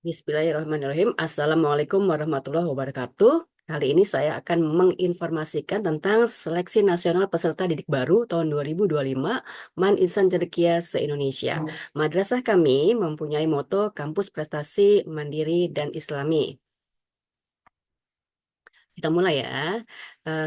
Bismillahirrahmanirrahim. Assalamualaikum warahmatullahi wabarakatuh. Kali ini saya akan menginformasikan tentang seleksi nasional peserta didik baru tahun 2025 Man Insan Cendekia se-Indonesia. Madrasah kami mempunyai moto kampus prestasi mandiri dan islami. Kita mulai ya.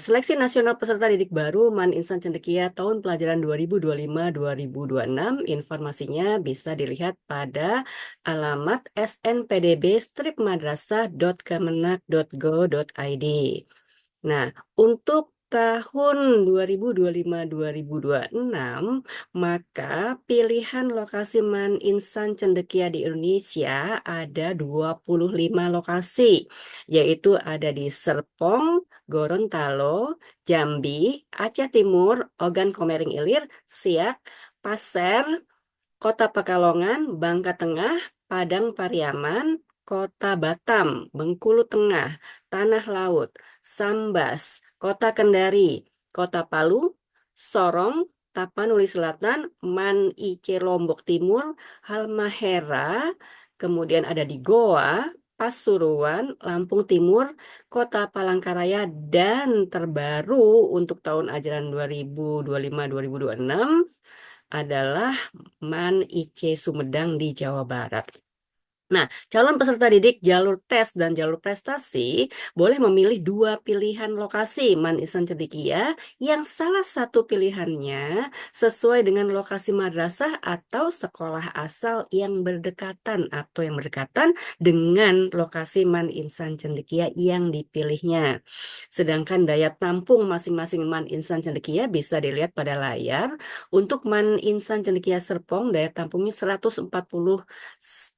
Seleksi nasional peserta didik baru Man Insan Cendekia tahun pelajaran 2025-2026. Informasinya bisa dilihat pada alamat snpdb-madrasah.kemenak.go.id. Nah, untuk tahun 2025-2026, maka pilihan lokasi Man Insan Cendekia di Indonesia ada 25 lokasi, yaitu ada di Serpong, Gorontalo, Jambi, Aceh Timur, Ogan Komering Ilir, Siak, Pasir, Kota Pekalongan, Bangka Tengah, Padang Pariaman, Kota Batam, Bengkulu Tengah, Tanah Laut, Sambas, Kota Kendari, Kota Palu, Sorong, Tapanuli Selatan, Man Ice Lombok Timur, Halmahera, kemudian ada di Goa, Pasuruan, Lampung Timur, Kota Palangkaraya, dan terbaru untuk tahun ajaran 2025-2026 adalah Man IC Sumedang di Jawa Barat. Nah, calon peserta didik jalur tes dan jalur prestasi boleh memilih dua pilihan lokasi Man Insan Cendekia yang salah satu pilihannya sesuai dengan lokasi madrasah atau sekolah asal yang berdekatan dengan lokasi Man Insan Cendekia yang dipilihnya. Sedangkan daya tampung masing-masing Man Insan Cendekia bisa dilihat pada layar. Untuk Man Insan Cendekia Serpong, daya tampungnya 140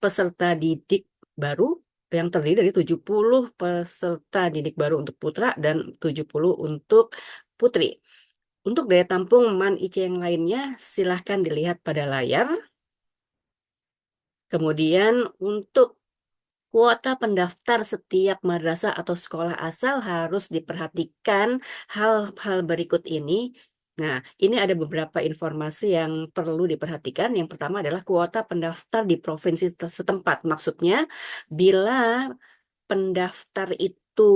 peserta didik baru yang terdiri dari 70 peserta didik baru untuk putra dan 70 untuk putri. Untuk daya tampung Man IC yang lainnya silahkan dilihat pada layar. Kemudian untuk kuota pendaftar setiap madrasah atau sekolah asal harus diperhatikan hal-hal berikut ini. Nah, ini ada beberapa informasi yang perlu diperhatikan. Yang pertama adalah kuota pendaftar di provinsi setempat. Maksudnya, bila pendaftar itu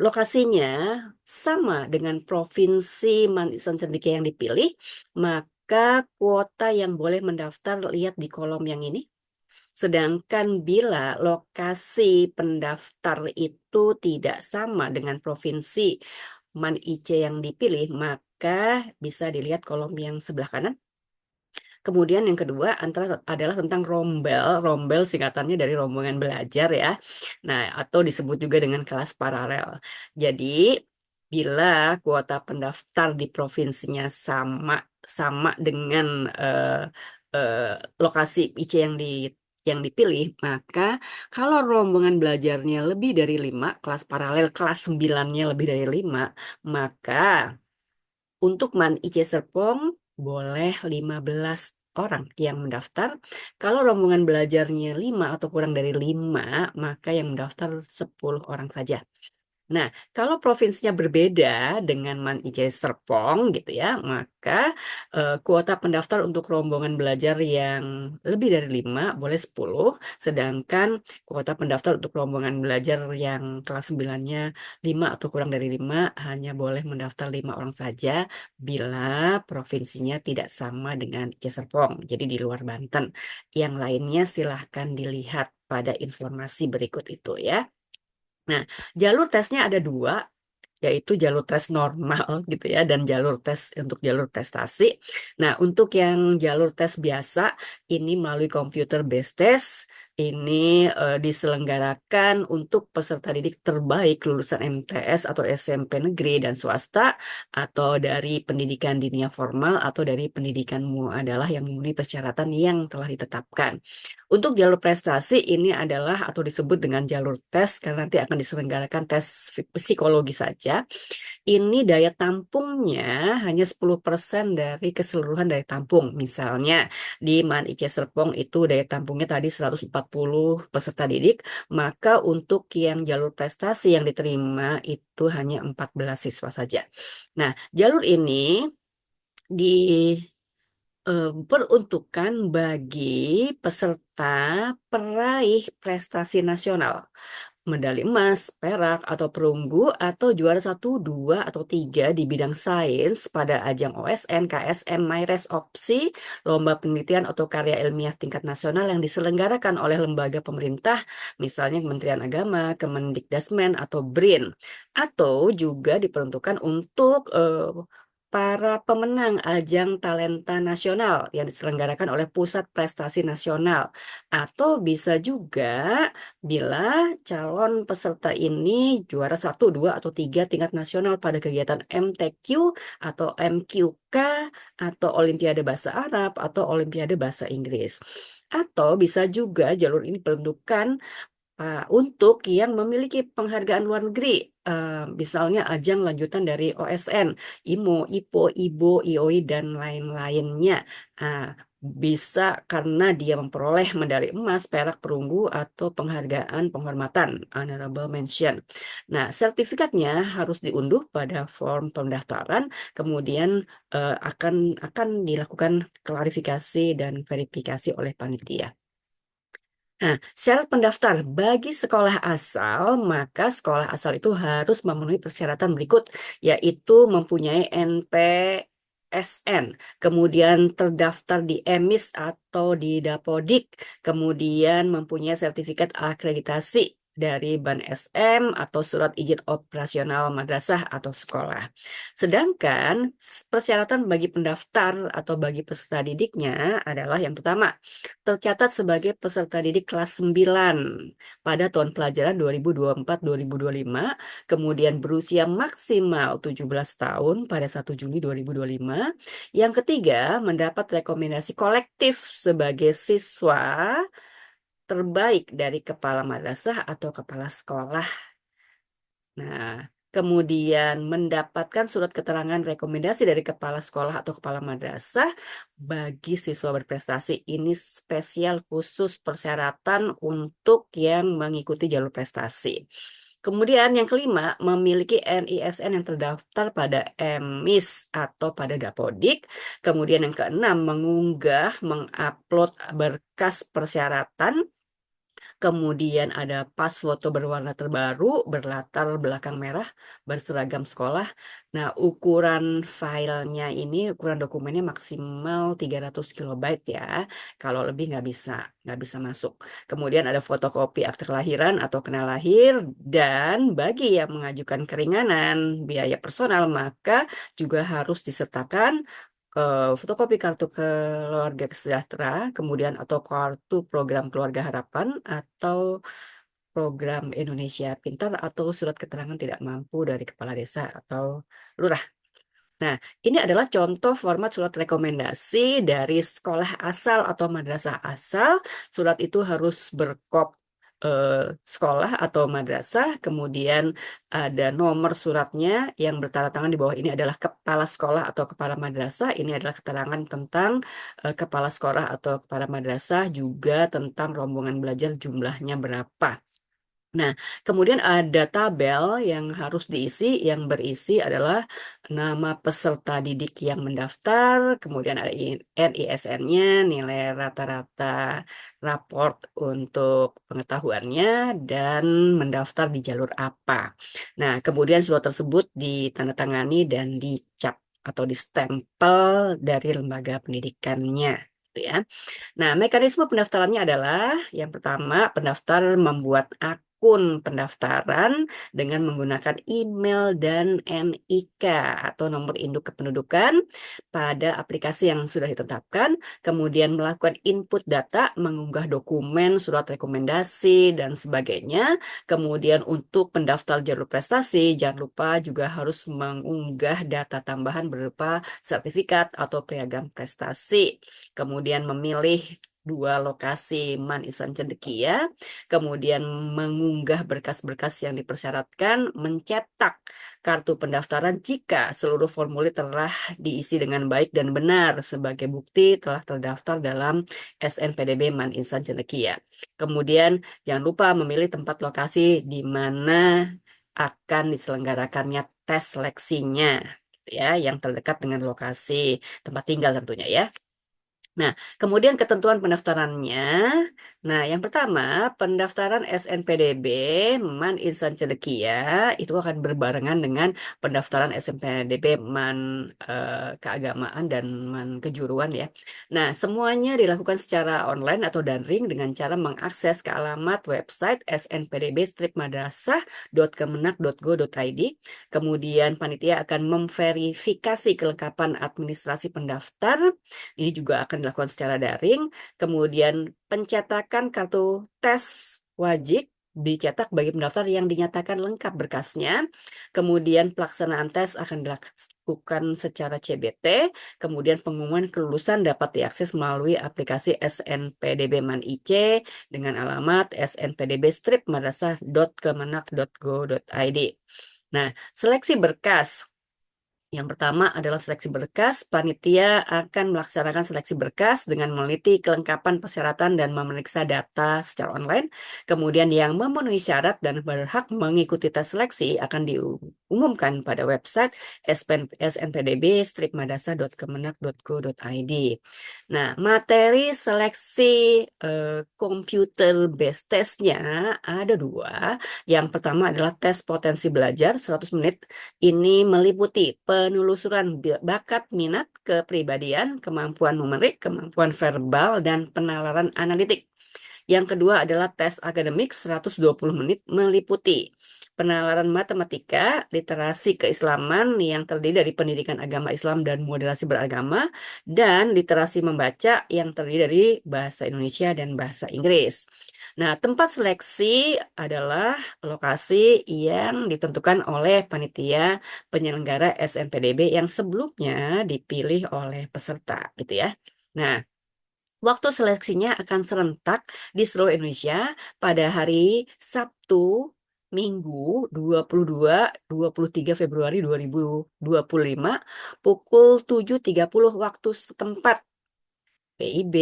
lokasinya sama dengan provinsi Man Insan Cendekia yang dipilih, maka kuota yang boleh mendaftar lihat di kolom yang ini. Sedangkan bila lokasi pendaftar itu tidak sama dengan provinsi Man IC yang dipilih, maka bisa dilihat kolom yang sebelah kanan. Kemudian yang kedua adalah tentang rombel. Rombel singkatannya dari rombongan belajar ya. Nah, atau disebut juga dengan kelas paralel. Jadi, bila kuota pendaftar di provinsinya sama dengan eh, lokasi IC yang dipilih, maka kalau rombongan belajarnya lebih dari 5, kelas paralel kelas 9-nya lebih dari 5, maka untuk Man IC Serpong boleh 15 orang yang mendaftar. Kalau rombongan belajarnya 5 atau kurang dari 5, maka yang mendaftar 10 orang saja. Nah, kalau provinsinya berbeda dengan Man IC Serpong gitu ya, maka kuota pendaftar untuk rombongan belajar yang lebih dari 5 boleh 10, sedangkan kuota pendaftar untuk rombongan belajar yang kelas 9-nya 5 atau kurang dari 5 hanya boleh mendaftar 5 orang saja bila provinsinya tidak sama dengan IC Serpong, jadi di luar Banten. Yang lainnya silahkan dilihat pada informasi berikut itu ya. Nah, jalur tesnya ada dua, yaitu jalur tes normal gitu ya, dan jalur tes untuk jalur prestasi. Nah, untuk yang jalur tes biasa, ini melalui computer based test, ini diselenggarakan untuk peserta didik terbaik lulusan MTS atau SMP negeri dan swasta, atau dari pendidikan dinia formal, atau dari pendidikan muamalah yang memenuhi persyaratan yang telah ditetapkan. Untuk jalur prestasi ini adalah atau disebut dengan jalur tes karena nanti akan diselenggarakan tes psikologi saja. Ini daya tampungnya hanya 10% dari keseluruhan daya tampung. Misalnya di Man IC Serpong itu daya tampungnya tadi 140 peserta didik, maka untuk yang jalur prestasi yang diterima itu hanya 14 siswa saja. Nah, jalur ini di peruntukan bagi peserta peraih prestasi nasional, medali emas, perak, atau perunggu, atau juara 1, 2, atau 3 di bidang sains pada ajang OSN, KSM, MyRes, OPSI, lomba penelitian atau karya ilmiah tingkat nasional yang diselenggarakan oleh lembaga pemerintah, misalnya Kementerian Agama, Kemendikdasmen, atau BRIN, atau juga diperuntukkan untuk para pemenang ajang talenta nasional yang diselenggarakan oleh Pusat Prestasi Nasional, atau bisa juga bila calon peserta ini juara 1, 2, atau 3 tingkat nasional pada kegiatan MTQ atau MQK atau Olimpiade Bahasa Arab atau Olimpiade Bahasa Inggris. Atau bisa juga jalur ini diperuntukkan untuk yang memiliki penghargaan luar negeri, misalnya ajang lanjutan dari OSN, IMO, IPO, IBO, IOI, dan lain-lainnya. Ah, bisa karena dia memperoleh medali emas, perak, perunggu, atau penghargaan penghormatan, honorable mention. Nah, sertifikatnya harus diunduh pada form pendaftaran, kemudian akan dilakukan klarifikasi dan verifikasi oleh panitia. Nah, syarat pendaftar bagi sekolah asal, maka sekolah asal itu harus memenuhi persyaratan berikut, yaitu mempunyai NPSN, kemudian terdaftar di EMIS atau di Dapodik, kemudian mempunyai sertifikat akreditasi dari Ban SM atau surat izin operasional madrasah atau sekolah. Sedangkan persyaratan bagi pendaftar atau bagi peserta didiknya adalah yang pertama, tercatat sebagai peserta didik kelas 9 pada tahun pelajaran 2024-2025, kemudian berusia maksimal 17 tahun pada 1 Juli 2025. Yang ketiga, mendapat rekomendasi kolektif sebagai siswa terbaik dari kepala madrasah atau kepala sekolah. Nah, kemudian mendapatkan surat keterangan rekomendasi dari kepala sekolah atau kepala madrasah bagi siswa berprestasi. Ini spesial khusus persyaratan untuk yang mengikuti jalur prestasi. Kemudian yang kelima, memiliki NISN yang terdaftar pada EMIS atau pada Dapodik. Kemudian yang keenam, mengupload berkas persyaratan. Kemudian ada pas foto berwarna terbaru, berlatar belakang merah, berseragam sekolah. Nah, ukuran filenya ini, ukuran dokumennya maksimal 300 kilobyte ya. Kalau lebih nggak bisa masuk. Kemudian ada fotokopi akte kelahiran atau kenal lahir. Dan bagi yang mengajukan keringanan biaya personal, maka juga harus disertakan fotokopi kartu keluarga sejahtera, kemudian atau kartu program keluarga harapan atau program Indonesia Pintar atau surat keterangan tidak mampu dari kepala desa atau lurah. Nah, ini adalah contoh format surat rekomendasi dari sekolah asal atau madrasah asal. Surat itu harus berkop sekolah atau madrasah, kemudian ada nomor suratnya yang bertanda tangan di bawah ini adalah kepala sekolah atau kepala madrasah. Ini adalah keterangan tentang kepala sekolah atau kepala madrasah, juga tentang rombongan belajar jumlahnya berapa. Nah, kemudian ada tabel yang harus diisi, yang berisi adalah nama peserta didik yang mendaftar, kemudian ada NISN-nya, nilai rata-rata raport untuk pengetahuannya, dan mendaftar di jalur apa. Nah, kemudian surat tersebut ditandatangani dan dicap atau distempel dari lembaga pendidikannya, gitu ya. Nah, mekanisme pendaftarannya adalah yang pertama, pendaftar membuat akun pendaftaran dengan menggunakan email dan NIK atau nomor induk kependudukan pada aplikasi yang sudah ditetapkan, kemudian melakukan input data, mengunggah dokumen, surat rekomendasi, dan sebagainya. Kemudian untuk pendaftar jalur prestasi, jangan lupa juga harus mengunggah data tambahan berupa sertifikat atau piagam prestasi. Kemudian memilih 2 lokasi manisan cendekia, kemudian mengunggah berkas-berkas yang dipersyaratkan, mencetak kartu pendaftaran jika seluruh formulir telah diisi dengan baik dan benar sebagai bukti telah terdaftar dalam SNPDB Man Insan Cendekia. Kemudian jangan lupa memilih tempat lokasi di mana akan diselenggarakannya tes seleksinya, gitu ya, yang terdekat dengan lokasi tempat tinggal tentunya ya. Nah, kemudian ketentuan pendaftarannya. Nah, yang pertama, pendaftaran SNPDB Man Insan Cendekia itu akan berbarengan dengan pendaftaran SNPDB Man Keagamaan dan Man Kejuruan ya. Nah, semuanya dilakukan secara online atau daring dengan cara mengakses ke alamat website snpdb-madrasah.kemenak.go.id. Kemudian panitia akan memverifikasi kelengkapan administrasi pendaftar. Ini juga akan dilakukan secara daring. Kemudian pencetakan kartu tes wajib dicetak bagi pendaftar yang dinyatakan lengkap berkasnya. Kemudian pelaksanaan tes akan dilakukan secara CBT. Kemudian pengumuman kelulusan dapat diakses melalui aplikasi SNPDB Man IC dengan alamat snpdb-madrasah.kemenak.go.id. Nah, seleksi berkas. Yang pertama adalah seleksi berkas. Panitia akan melaksanakan seleksi berkas dengan meneliti kelengkapan persyaratan dan memeriksa data secara online. Kemudian yang memenuhi syarat dan berhak mengikuti tes seleksi akan diumumkan pada website snpdb-madrasah.kemenak.go.id. Nah, materi seleksi computer based testnya ada dua. Yang pertama adalah tes potensi belajar 100 menit. Ini meliputi penelusuran bakat, minat, kepribadian, kemampuan numerik, kemampuan verbal, dan penalaran analitik. Yang kedua adalah tes akademik 120 menit meliputi penalaran matematika, literasi keislaman yang terdiri dari pendidikan agama Islam dan moderasi beragama, dan literasi membaca yang terdiri dari bahasa Indonesia dan bahasa Inggris. Nah, tempat seleksi adalah lokasi yang ditentukan oleh panitia penyelenggara SNPDB yang sebelumnya dipilih oleh peserta, gitu ya. Nah, waktu seleksinya akan serentak di seluruh Indonesia pada hari Sabtu, Minggu 22-23 Februari 2025 pukul 7.30 waktu setempat. WIB,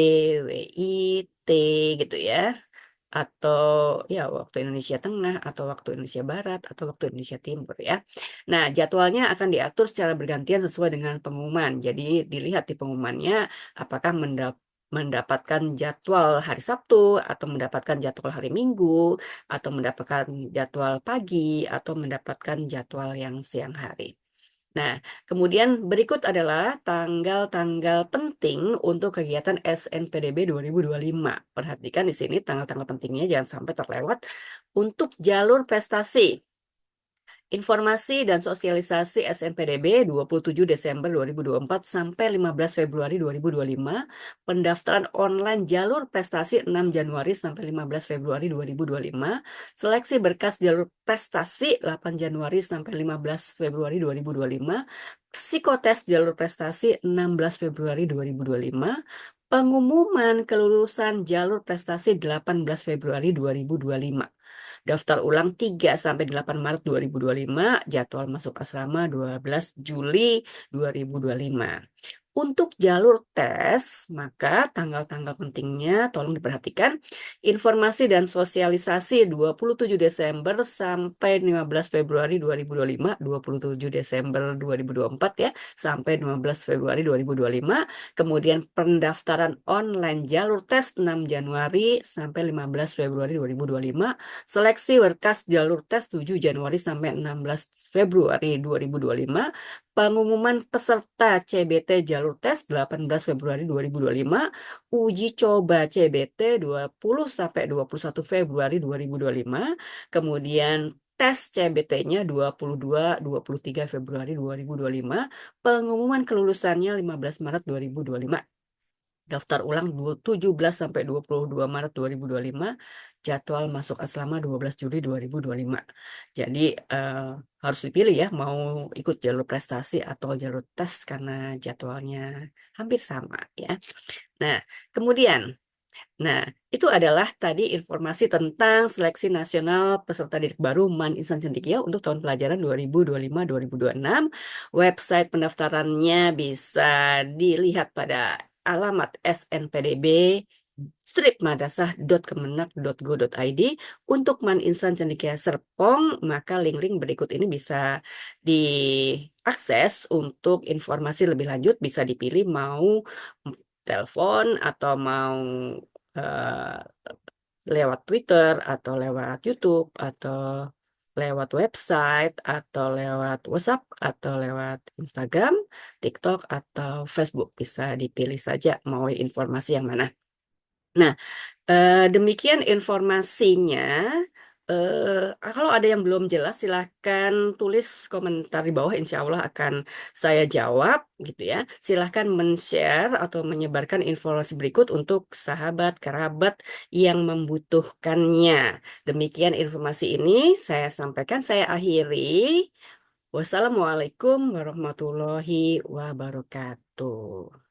WIT gitu ya. Atau ya waktu Indonesia Tengah, atau waktu Indonesia Barat, atau waktu Indonesia Timur ya. Nah, jadwalnya akan diatur secara bergantian sesuai dengan pengumuman. Jadi dilihat di pengumumannya apakah mendapatkan jadwal hari Sabtu, atau mendapatkan jadwal hari Minggu, atau mendapatkan jadwal pagi, atau mendapatkan jadwal yang siang hari. Nah, kemudian berikut adalah tanggal-tanggal penting untuk kegiatan SNPDB 2025. Perhatikan di sini tanggal-tanggal pentingnya jangan sampai terlewat. Untuk jalur prestasi, informasi dan sosialisasi SNPDB 27 Desember 2024 sampai 15 Februari 2025. Pendaftaran online jalur prestasi 6 Januari sampai 15 Februari 2025. Seleksi berkas jalur prestasi 8 Januari sampai 15 Februari 2025. Psikotes jalur prestasi 16 Februari 2025. Pengumuman kelulusan jalur prestasi 18 Februari 2025. Daftar ulang 3-8 Maret 2025, jadwal masuk asrama 12 Juli 2025. Untuk jalur tes, maka tanggal-tanggal pentingnya tolong diperhatikan. Informasi dan sosialisasi 27 Desember sampai 15 Februari 2025, 27 Desember 2024 ya, sampai 15 Februari 2025. Kemudian pendaftaran online jalur tes 6 Januari sampai 15 Februari 2025. Seleksi berkas jalur tes 7 Januari sampai 16 Februari 2025. Pengumuman peserta CBT jalur tes 18 Februari 2025. Uji coba CBT 20 sampai 21 Februari 2025. Kemudian tes CBT-nya 22-23 Februari 2025. Pengumuman kelulusannya 15 Maret 2025. Daftar ulang 17 sampai 22 Maret 2025, jadwal masuk asrama 12 Juli 2025. Jadi harus dipilih ya mau ikut jalur prestasi atau jalur tes karena jadwalnya hampir sama ya. Nah, kemudian itu adalah tadi informasi tentang seleksi nasional peserta didik baru Man Insan Cendekia untuk tahun pelajaran 2025-2026. Website pendaftarannya bisa dilihat pada alamat snpdb madrasah.kemenak.go.id. Untuk Man Insan Cendekia Serpong, maka link-link berikut ini bisa diakses untuk informasi lebih lanjut, bisa dipilih mau telepon atau mau eh, lewat Twitter atau lewat YouTube atau lewat website atau lewat WhatsApp atau lewat Instagram, TikTok atau Facebook. Bisa dipilih saja mau informasi yang mana. Nah, demikian informasinya. Kalau ada yang belum jelas, silahkan tulis komentar di bawah. Insya Allah akan saya jawab, gitu ya. Silahkan men-share atau menyebarkan informasi berikut untuk sahabat, kerabat yang membutuhkannya. Demikian informasi ini saya sampaikan, saya akhiri. Wassalamualaikum warahmatullahi wabarakatuh.